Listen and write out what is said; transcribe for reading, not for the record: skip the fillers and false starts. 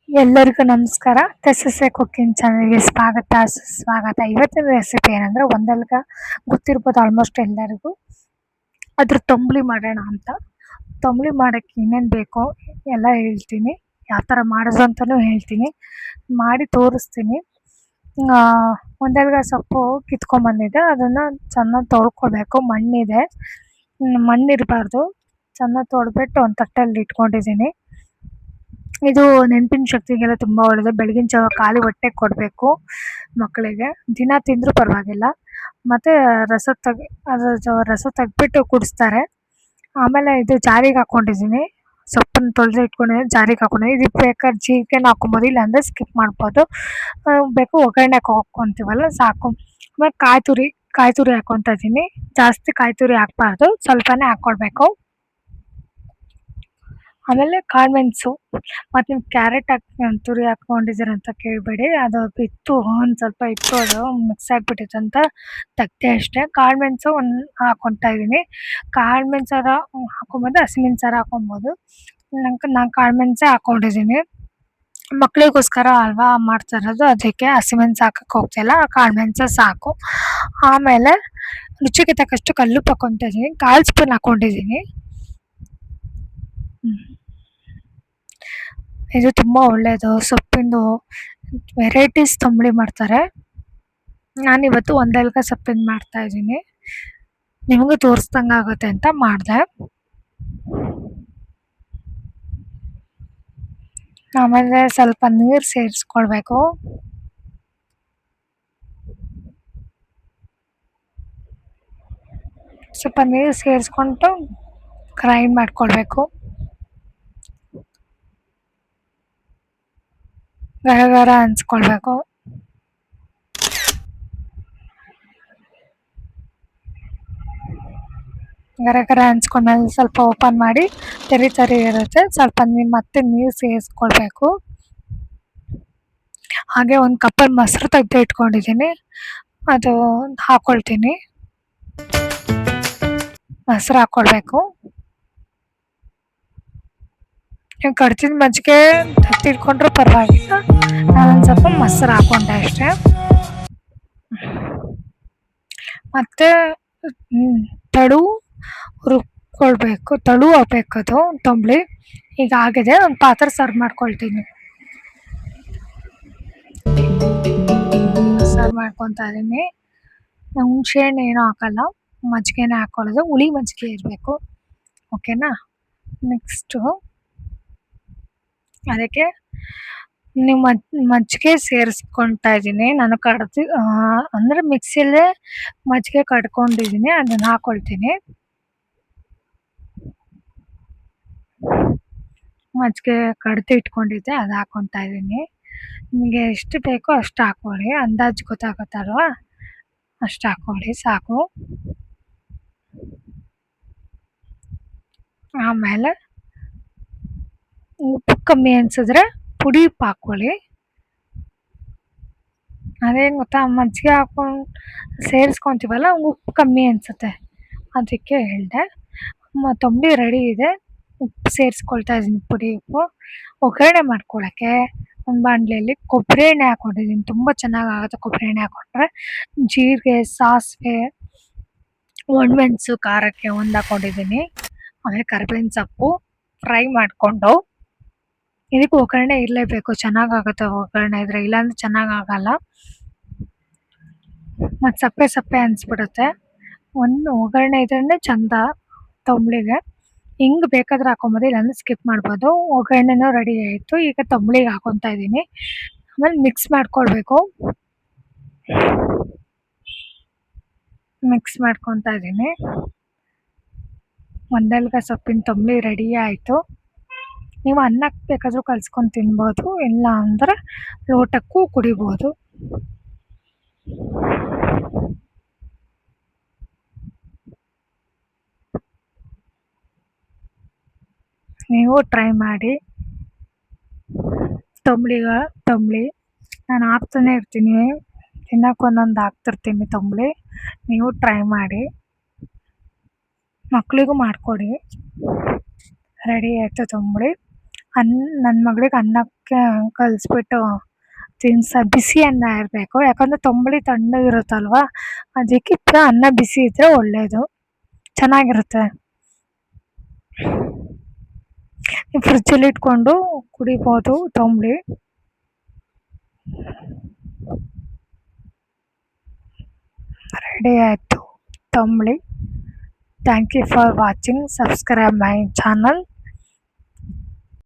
ಎಲ್ಲರಿಗೂ ನಮಸ್ಕಾರ. A cooking ಚಾನಲ್‌ಗೆ ಸ್ವಾಗತ, ಸುಸ್ವಾಗತ. ಇವತ್ತಿನ ರೆಸಿಪಿ ಏನಂದ್ರೆ ಒಂದೆಲ್ಗ ಗೊತ್ತಿರ್ಬೋದು ಆಲ್ಮೋಸ್ಟ್ ಎಲ್ಲರಿಗೂ. ಅದ್ರ ತಂಬುಳಿ ಮಾಡೋಣ ಅಂತ. ತಂಬುಳಿ ಮಾಡೋಕ್ಕೆ ಏನೇನು ಬೇಕೋ ಎಲ್ಲ ಹೇಳ್ತೀನಿ. ಯಾವ ಥರ ಮಾಡೋದು ಅಂತಲೂ ಹೇಳ್ತೀನಿ. ಮಾಡಿ ತೋರಿಸ್ತೀನಿ. ಒಂದೆಲ್ಗ ಸೊಪ್ಪು ಕಿತ್ಕೊಂಡ್ಬಂದಿದ್ದೆ. ಅದನ್ನು ಚೆನ್ನಾಗಿ ತೊಳ್ಕೊಬೇಕು. ಮಣ್ಣಿದೆ, ಮಣ್ಣಿರಬಾರ್ದು. ಚೆನ್ನಾಗಿ ತೊಳೆದ್ಬಿಟ್ಟು ಒಂದು ತಟ್ಟೆಯಲ್ಲಿ ಇಟ್ಕೊಂಡಿದ್ದೀನಿ. ಇದು ನೆನಪಿನ ಶಕ್ತಿಗೆಲ್ಲ ತುಂಬ ಒಳ್ಳೆಯದು. ಬೆಳಗಿನ ಜಾವ ಖಾಲಿ ಹೊಟ್ಟೆಗೆ ಕೊಡಬೇಕು ಮಕ್ಕಳಿಗೆ. ದಿನ ತಿಂದರೂ ಪರವಾಗಿಲ್ಲ. ಮತ್ತು ರಸ ತೆಗ್ದ್ಬಿಟ್ಟು ಕುಡಿಸ್ತಾರೆ. ಆಮೇಲೆ ಇದು ಜಾರಿಗೆ ಹಾಕ್ಕೊಂಡಿದ್ದೀನಿ. ಸೊಪ್ಪನ್ನು ತೊಳೆದು ಇಟ್ಕೊಂಡಿದ್ದೀನಿ, ಜಾರಿಗೆ ಹಾಕ್ಕೊಂಡಿದ್ದೀನಿ. ಇದಕ್ಕೆ ಬೇಕಾದ್ರೆ ಜೀರಿಗೆನ ಹಾಕ್ಕೊಬೋದು, ಇಲ್ಲಾಂದರೆ ಸ್ಕಿಪ್ ಮಾಡ್ಬೋದು. ಬೇಕು ಒಗ್ಗರಣೆಗೆ ಹಾಕ್ಕೊತೀವಲ್ಲ ಸಾಕು. ಆಮೇಲೆ ಕಾಯಿ ತುರಿ ಹಾಕ್ಕೊತಾ ಇದ್ದೀನಿ. ಜಾಸ್ತಿ ಕಾಯಿ ತುರಿ ಹಾಕ್ಬಾರ್ದು, ಸ್ವಲ್ಪನೇ ಹಾಕ್ಕೊಳ್ಬೇಕು. ಆಮೇಲೆ ಕಾಳುಮೆಣಸು ಮತ್ತು ನೀವು ಕ್ಯಾರೆಟ್ ತುರಿ ಹಾಕ್ಕೊಂಡಿದ್ದೀರ ಅಂತ ಕೇಳಬೇಡಿ. ಅದು ಇತ್ತು, ಒಂದು ಸ್ವಲ್ಪ ಇತ್ತು, ಅದು ಮಿಕ್ಸ್ ಆಗಿಬಿಟ್ಟಿತ್ತು ಅಂತ ತೆಗ್ದೆ ಅಷ್ಟೇ. ಕಾಳುಮೆಣಸು ಹಾಕ್ಕೊತಾ ಇದ್ದೀನಿ. ಕಾಳುಮೆಣ್ಸಾರ ಹಾಕ್ಕೊಬೋದು, ಹಸಿಮೆಣ್ಸಾರ ಹಾಕ್ಕೊಬೋದು. ನಾನು ಕಾಳುಮೆಣಸೇ ಹಾಕ್ಕೊಂಡಿದ್ದೀನಿ. ಮಕ್ಕಳಿಗೋಸ್ಕರ ಅಲ್ವಾ ಮಾಡ್ತಾ ಇರೋದು, ಅದಕ್ಕೆ ಹಸಿಮೆಣಸು ಹಾಕಕ್ಕೆ ಹೋಗ್ತಾಯಿಲ್ಲ, ಕಾಳುಮೆಣಸು ಸಾಕು. ಆಮೇಲೆ ರುಚಿಗೆ ತಕ್ಕಷ್ಟು ಕಲ್ಲುಪ್ಪು ಹಾಕ್ಕೊತಾ ಇದ್ದೀನಿ. 1/4 ಸ್ಪೂನ್ ಹಾಕ್ಕೊಂಡಿದ್ದೀನಿ. ಇದು ತುಂಬ ಒಳ್ಳೆಯದು. ಸೊಪ್ಪಿಂದು ವೆರೈಟೀಸ್ ತಂಬುಳಿ ಮಾಡ್ತಾರೆ. ನಾನಿವತ್ತು ಒಂದೆಲ್ಗ ಸೊಪ್ಪಿಂದು ಮಾಡ್ತಾಯಿದ್ದೀನಿ. ನಿಮಗೂ ತೋರಿಸ್ದಂಗೆ ಆಗುತ್ತೆ ಅಂತ ಮಾಡಿದೆ. ಆಮೇಲೆ ಸ್ವಲ್ಪ ನೀರು ಸೇರಿಸ್ಕೊಳ್ಬೇಕು. ಸ್ವಲ್ಪ ನೀರು ಸೇರಿಸ್ಕೊಂಡು ಗ್ರೈಂಡ್ ಮಾಡ್ಕೊಳ್ಬೇಕು. ಗರ ಹಂಚ್ಕೊಳ್ಬೇಕು. ಗರ ಹಂಚ್ಕೊಂಡ್ಮೇಲೆ ಸ್ವಲ್ಪ ಓಪನ್ ಮಾಡಿ, ತರಿ ಇರುತ್ತೆ, ಸ್ವಲ್ಪ ಮತ್ತೆ ನೀರು ಸೇರಿಸ್ಕೊಳ್ಬೇಕು. ಹಾಗೆ ಒಂದು ಕಪ್ಪಲ್ಲಿ ಮೊಸರು ತೆಗೆದು ಇಟ್ಕೊಂಡಿದ್ದೀನಿ, ಅದು ಹಾಕ್ಕೊಳ್ತೀನಿ. ಮೊಸರು ಹಾಕ್ಕೊಳ್ಬೇಕು. ನೀವು ಕಡ್ದಿದ ಮಜ್ಜಿಗೆ ತೆಗೆದಿಟ್ಕೊಂಡ್ರೂ ಪರವಾಗಿಲ್ಲ. ನಾನೊಂದು ಸ್ವಲ್ಪ ಮೊಸರು ಹಾಕ್ಕೊಂಡೆ ಅಷ್ಟೇ. ಮತ್ತು ರುಬ್ಕೊಳ್ಬೇಕು, ಆಗ್ಬೇಕದು ತಂಬುಳಿ. ಈಗ ಆಗಿದೆ, ಒಂದು ಪಾತ್ರೆ ಸರ್ವ್ ಮಾಡ್ಕೊಳ್ತೀನಿ. ಸರ್ವ್ ಮಾಡ್ಕೊತಾ ಇದ್ದೀನಿ. ಹುಣಸೆ ಹಣ್ಣು ಏನೂ ಹಾಕಲ್ಲ, ಮಜ್ಜಿಗೆನೇ ಹಾಕ್ಕೊಳ್ಳೋದು. ಹುಳಿ ಮಜ್ಜಿಗೆ ಇರಬೇಕು, ಓಕೆನಾ. ನೆಕ್ಸ್ಟು ಅದಕ್ಕೆ ನೀವು ಮಜ್ಜಿಗೆ ಸೇರಿಸ್ಕೊತಾ ಇದ್ದೀನಿ. ನಾನು ಅಂದರೆ ಮಿಕ್ಸಿಯಲ್ಲೇ ಮಜ್ಜಿಗೆ ಕಡ್ಕೊಂಡಿದ್ದೀನಿ, ಅದನ್ನು ಹಾಕ್ಕೊಳ್ತೀನಿ. ಮಜ್ಜಿಗೆ ಕಡ್ದು ಇಟ್ಕೊಂಡಿದ್ದೆ, ಅದು ಹಾಕ್ಕೊತಾ ಇದ್ದೀನಿ. ನಿಮಗೆ ಎಷ್ಟು ಬೇಕೋ ಅಷ್ಟು ಹಾಕ್ಕೊಳ್ಳಿ, ಅಂದಾಜು ಗೊತ್ತಾಗುತ್ತಲ್ವ, ಅಷ್ಟು ಹಾಕ್ಕೊಳ್ಳಿ ಸಾಕು. ಆಮೇಲೆ ಉಪ್ಪು ಕಮ್ಮಿ ಅನಿಸಿದ್ರೆ ಪುಡಿ ಉಪ್ಪು ಹಾಕ್ಕೊಳ್ಳಿ. ಅದೇನು ಗೊತ್ತಾ, ಮಜ್ಜಿಗೆ ಹಾಕ್ಕೊಂಡು ಸೇರಿಸ್ಕೊತೀವಲ್ಲ, ಉಪ್ಪು ಕಮ್ಮಿ ಅನಿಸುತ್ತೆ, ಅದಕ್ಕೆ ಹೇಳಿದೆ. ತಂಬುಳಿ ರೆಡಿ ಇದೆ. ಉಪ್ಪು ಸೇರಿಸ್ಕೊಳ್ತಾ ಇದ್ದೀನಿ, ಪುಡಿ ಉಪ್ಪು. ಒಗ್ಗರಣೆ ಮಾಡ್ಕೊಳ್ಳೋಕ್ಕೆ ಒಂದು ಬಾಣಲೆಯಲ್ಲಿ ಕೊಬ್ಬರಿ ಎಣ್ಣೆ ಹಾಕ್ಕೊಂಡಿದ್ದೀನಿ. ತುಂಬ ಚೆನ್ನಾಗಾಗುತ್ತೆ ಕೊಬ್ಬರಿ ಎಣ್ಣೆ ಹಾಕ್ಕೊಂಡ್ರೆ. ಜೀರಿಗೆ, ಸಾಸಿವೆ, ಒಣಮೆಣಸು ಖಾರಕ್ಕೆ ಒಂದು ಹಾಕ್ಕೊಂಡಿದ್ದೀನಿ. ಆಮೇಲೆ ಕರಿಬೇವಿನ ಸೊಪ್ಪು ಫ್ರೈ ಮಾಡಿಕೊಂಡು, ಇದಕ್ಕೆ ಒಗ್ಗರಣೆ ಇರಲೇಬೇಕು, ಚೆನ್ನಾಗಾಗುತ್ತೆ ಒಗ್ಗರಣೆ ಇದ್ದರೆ, ಇಲ್ಲಾಂದರೆ ಚೆನ್ನಾಗಾಗಲ್ಲ. ಮತ್ತು ಸಪ್ಪೆ ಅನಿಸ್ಬಿಡುತ್ತೆ. ಒಂದು ಒಗ್ಗರಣೆ ಇದ್ರೇ ಚಂದ ತಂಬುಳಿಗೆ. ಹಿಂಗೆ ಬೇಕಾದ್ರೆ ಹಾಕ್ಕೊಬೋದು, ಇಲ್ಲಾಂದರೆ ಸ್ಕಿಪ್ ಮಾಡ್ಬೋದು. ಒಗ್ಗರಣೆನೂ ರೆಡಿ ಆಯಿತು. ಈಗ ತಂಬುಳಿಗೆ ಹಾಕ್ಕೊತಾ ಇದ್ದೀನಿ. ಆಮೇಲೆ ಮಿಕ್ಸ್ ಮಾಡ್ಕೊಳ್ಬೇಕು. ಮಿಕ್ಸ್ ಮಾಡ್ಕೊತಾ ಇದ್ದೀನಿ. ಒಂದೆಲ್ಗ ಸೊಪ್ಪಿನ ತಂಬುಳಿ ರೆಡಿ ಆಯಿತು. ನೀವು ಅನ್ನಕ್ಕೆ ಬೇಕಾದರೂ ಕಲ್ಸ್ಕೊಂಡು ತಿನ್ಬೋದು, ಇಲ್ಲ ಅಂದರೆ ಲೋಟಕ್ಕೂ ಕುಡಿಬೋದು. ನೀವು ಟ್ರೈ ಮಾಡಿ. ತಂಬುಳಿ ನಾನು ಹಾಕ್ತಾನೆ ಇರ್ತೀನಿ, ದಿನಕ್ಕೆ ಒಂದೊಂದು ಹಾಕ್ತಿರ್ತೀನಿ ತಂಬುಳಿ. ನೀವು ಟ್ರೈ ಮಾಡಿ, ಮಕ್ಕಳಿಗೂ ಮಾಡಿಕೊಡಿ. ರೆಡಿ ಆಯಿತು ತಂಬುಳಿ. ಅನ್ನ ನನ್ನ ಮಗಳಿಗೆ ಅನ್ನಕ್ಕೆ ಕಲಿಸ್ಬಿಟ್ಟು ಬಿಸಿ ಅನ್ನ ಇರಬೇಕು, ಯಾಕಂದರೆ ತಂಬುಳಿ ತಣ್ಣಗಿರುತ್ತಲ್ವ, ಅದಕ್ಕೆ ಅನ್ನ ಬಿಸಿ ಇದ್ದರೆ ಒಳ್ಳೆಯದು, ಚೆನ್ನಾಗಿರುತ್ತೆ. ಫ್ರಿಜ್ಜಲ್ಲಿ ಇಟ್ಕೊಂಡು ಕುಡಿಬೋದು ತಂಬುಳಿ. ರೆಡಿ ಆಯಿತು ತಂಬುಳಿ. Thank you for watching. Subscribe my channel.